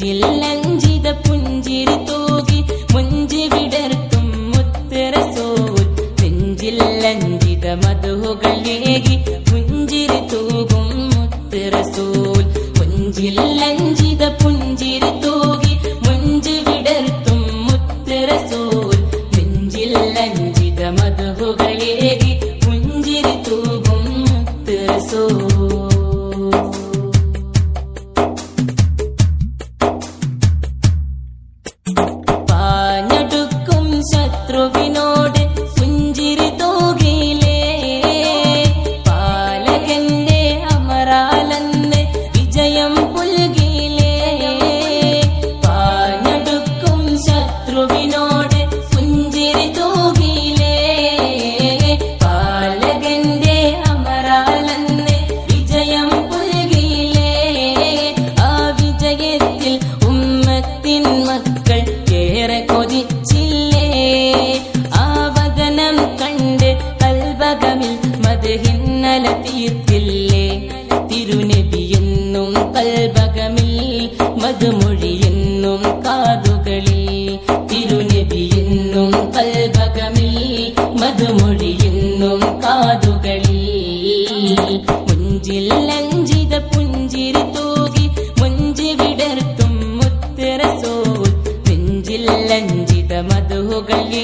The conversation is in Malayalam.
മുഞ്ചിൽ ലഞ്ചിത പുഞ്ചിരി തൂകി മുഞ്ചി വിടർത്തും മുത്ത് റസൂൽ നെഞ്ചിൽ ലഞ്ചിത മധുകളേകി പുഞ്ചിരി തൂകും മുത്ത് റസൂൽ പാഞ്ഞടുക്കും ശത്രുവിനോട് പുഞ്ചിരി തൂകിയിലേ പാലകന്റെ അമരാലെന്ന് വിജയം പുൽകിയിലേ പാഞ്ഞടുക്കും ശത്രുവിനോട് പുഞ്ചിരി തൂകിയിലേ പാലകന്റെ അമരാലെന്ന് വിജയം പുൽകിയിലേ ആ വിജയത്തിൽ ഉമ്മത്തിൻ മക്കൾ ഏറെ കൊതിച്ചില്ലേ ആ വദനം കണ്ട് കൽബകമിൽ മദ്ഹിന്നല തീർത്തില്ലേ തിരുനബിയെന്നും കൽബകമിൽ മധുമൊഴിയെന്നും കാതുകളിൽ തിരുനബിയെന്നും കൽബകമിൽ മധുമൊഴിയെന്നും കാതുകളിൽ മുഞ്ചിൽ ലഞ്ചിത പുഞ്ചിരി തൂകി മുഞ്ചി വിടർത്തും മുത്ത് റസൂൽ നെഞ്ചിൽ ലഞ്ചിത മധുകളേ